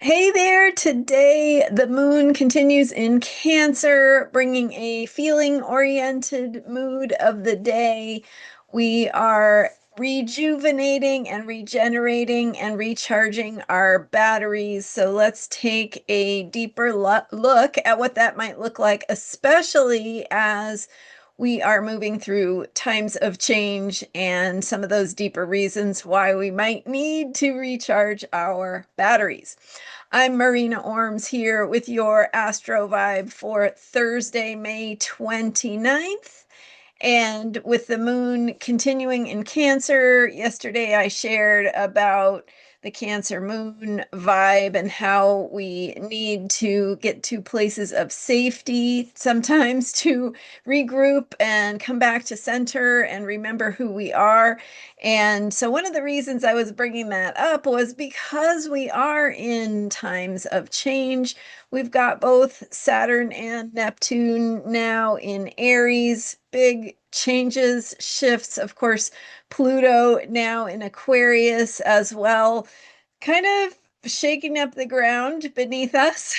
Hey there, today the moon continues in Cancer, bringing a feeling-oriented mood of the day. We are rejuvenating and regenerating and recharging our batteries. So let's take a deeper look at what that might look like, especially as we are moving through times of change and some of those deeper reasons why we might need to recharge our batteries. I'm Marina Orms here with your Astro Vibe for Thursday, May 29th. And with the moon continuing in Cancer, yesterday I shared about the Cancer moon vibe and how we need to get to places of safety sometimes to regroup and come back to center and remember who we are. And so one of the reasons I was bringing that up was because we are in times of change. We've got both Saturn and Neptune now in Aries, big changes, shifts. Of course, Pluto now in Aquarius as well, kind of shaking up the ground beneath us.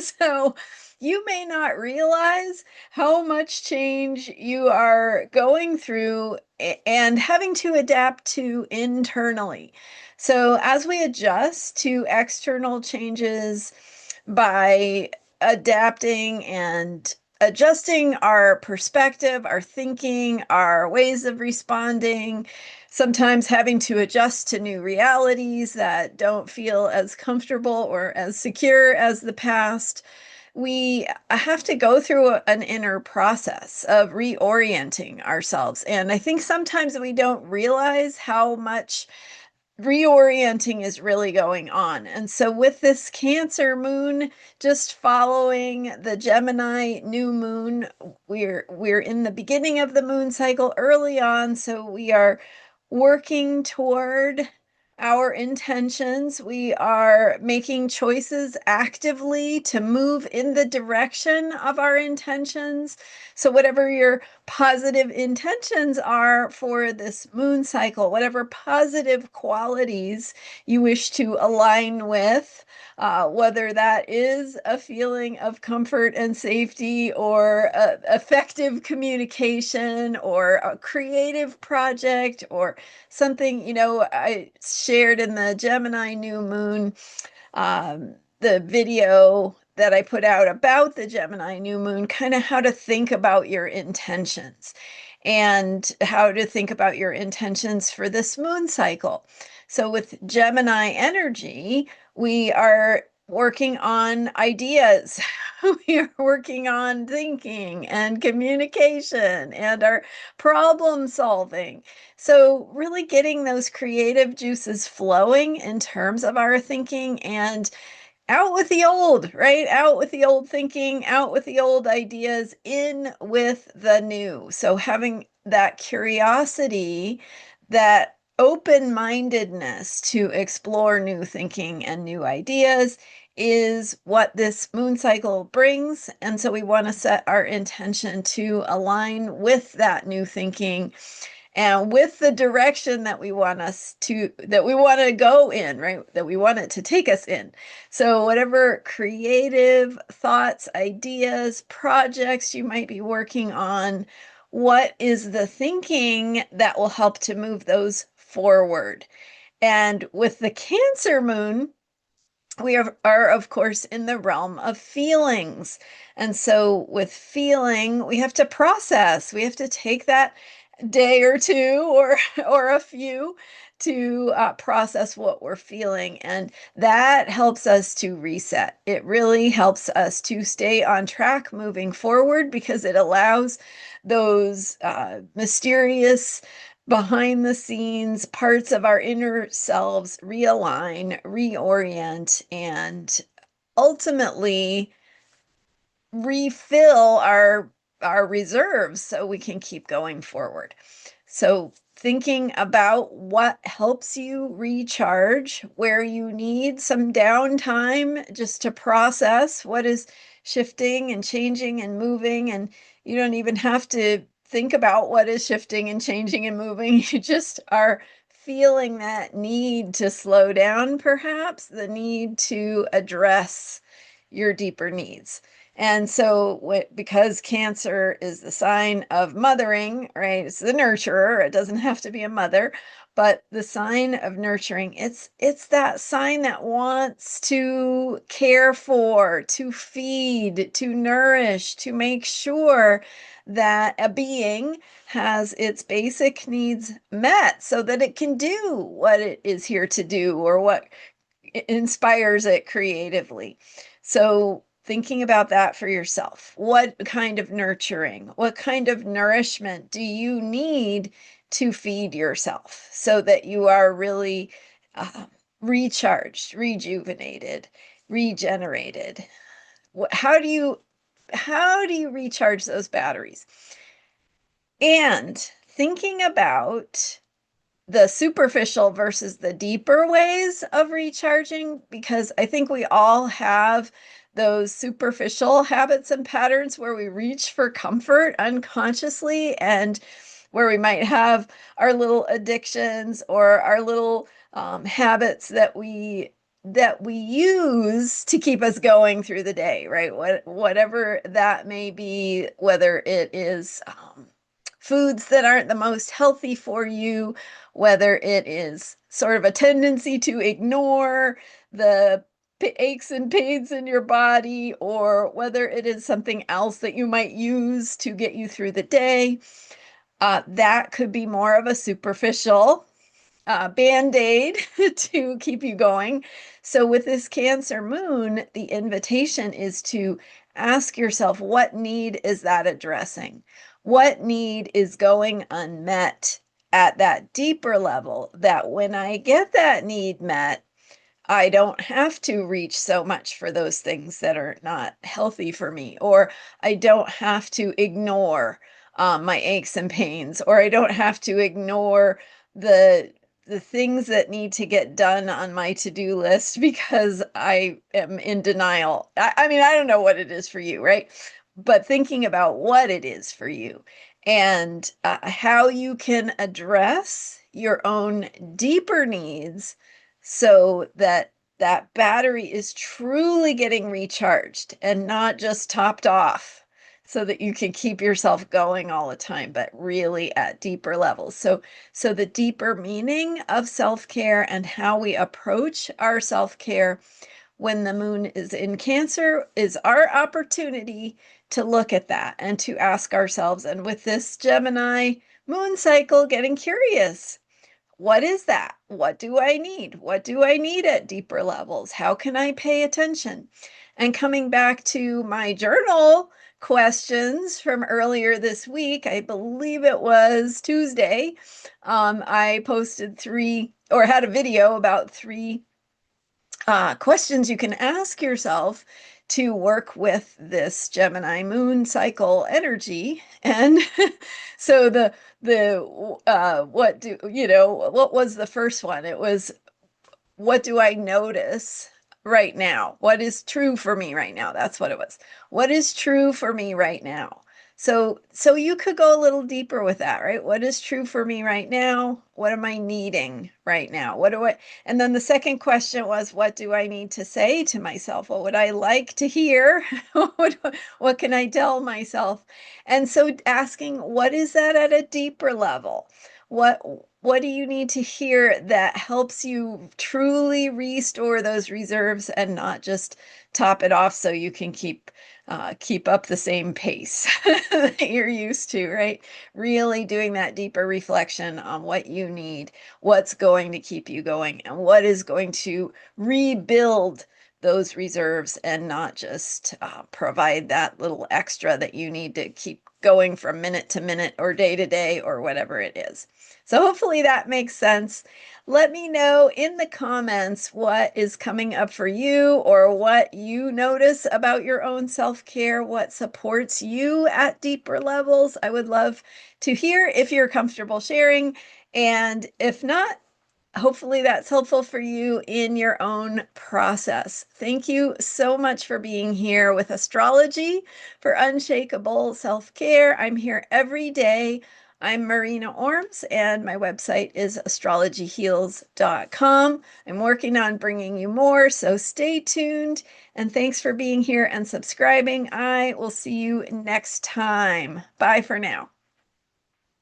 So you may not realize how much change you are going through and having to adapt to internally. So as we adjust to external changes by adapting and adjusting our perspective, our thinking, our ways of responding, sometimes having to adjust to new realities that don't feel as comfortable or as secure as the past. We have to go through an inner process of reorienting ourselves. And I think sometimes we don't realize how much reorienting is really going on. And so with this Cancer moon just following the Gemini new moon, we're in the beginning of the moon cycle early on, so we are working toward our intentions. We are making choices actively to move in the direction of our intentions. So whatever your positive intentions are for this moon cycle, whatever positive qualities you wish to align with, whether that is a feeling of comfort and safety or effective communication or a creative project or something, I shared in the Gemini new moon, the video that I put out about the Gemini new moon, kind of how to think about your intentions and how to think about your intentions for this moon cycle. So with Gemini energy, we are working on ideas. We are working on thinking and communication and our problem solving. So really getting those creative juices flowing in terms of our thinking and out with the old, right? Out with the old thinking, out with the old ideas, in with the new. So having that curiosity, that open-mindedness to explore new thinking and new ideas is what this moon cycle brings. And so we want to set our intention to align with that new thinking and with the direction that we want to go in, right? That we want it to take us in. So whatever creative thoughts, ideas, projects you might be working on, what is the thinking that will help to move those forward? And with the Cancer moon, we are, of course, in the realm of feelings. And so with feeling, we have to process. We have to take that day or two or a few to process what we're feeling, and that helps us to reset. It really helps us to stay on track moving forward because it allows those mysterious behind the scenes parts of our inner selves realign, reorient, and ultimately refill our reserves so we can keep going forward. So thinking about what helps you recharge, where you need some downtime just to process what is shifting and changing and moving. And you don't even have to think about what is shifting and changing and moving. You just are feeling that need to slow down, perhaps the need to address your deeper needs. And so because Cancer is the sign of mothering, right? It's the nurturer. It doesn't have to be a mother, but the sign of nurturing, it's that sign that wants to care for, to feed, to nourish, to make sure that a being has its basic needs met so that it can do what it is here to do or what inspires it creatively. So thinking about that for yourself, what kind of nurturing, what kind of nourishment do you need to feed yourself so that you are really recharged, rejuvenated, regenerated? How do you recharge those batteries? And thinking about the superficial versus the deeper ways of recharging, because I think we all have those superficial habits and patterns where we reach for comfort unconsciously, and where we might have our little addictions or our little habits that we use to keep us going through the day, right? Whatever that may be, whether it is foods that aren't the most healthy for you, whether it is sort of a tendency to ignore the aches and pains in your body, or whether it is something else that you might use to get you through the day. That could be more of a superficial band-aid to keep you going. So with this Cancer moon, the invitation is to ask yourself, what need is that addressing? What need is going unmet at that deeper level, that when I get that need met, I don't have to reach so much for those things that are not healthy for me, or I don't have to ignore my aches and pains, or I don't have to ignore the things that need to get done on my to-do list because I am in denial. I mean, I don't know what it is for you, right? But thinking about what it is for you and how you can address your own deeper needs so that that battery is truly getting recharged and not just topped off, so that you can keep yourself going all the time, but really at deeper levels. So the deeper meaning of self-care and how we approach our self-care when the moon is in Cancer is our opportunity to look at that and to ask ourselves, and with this Gemini moon cycle, getting curious. What is that? What do I need? What do I need at deeper levels? How can I pay attention? And coming back to my journal questions from earlier this week, I believe it was Tuesday, I posted had a video about three questions you can ask yourself to work with this Gemini moon cycle energy. And so what was the first one? It was, what do I notice right now? What is true for me right now? That's what it was. What is true for me right now? So you could go a little deeper with that, right? What is true for me right now? What am I needing right now? And then the second question was, what do I need to say to myself? What would I like to hear? What can I tell myself? And so asking, what is that at a deeper level? What do you need to hear that helps you truly restore those reserves and not just top it off so you can keep up the same pace that you're used to, right? Really doing that deeper reflection on what you need, what's going to keep you going, and what is going to rebuild those reserves and not just provide that little extra that you need to keep going from minute to minute or day to day or whatever it is. So hopefully that makes sense. Let me know in the comments what is coming up for you, or what you notice about your own self-care, what supports you at deeper levels. I would love to hear if you're comfortable sharing. And if not, hopefully that's helpful for you in your own process. Thank you so much for being here with Astrology for Unshakable Self-Care. I'm here every day I'm Marina Orms, and my website is astrologyheals.com. I'm working on bringing you more, so stay tuned. And thanks for being here and subscribing. I will see you next time. Bye for now.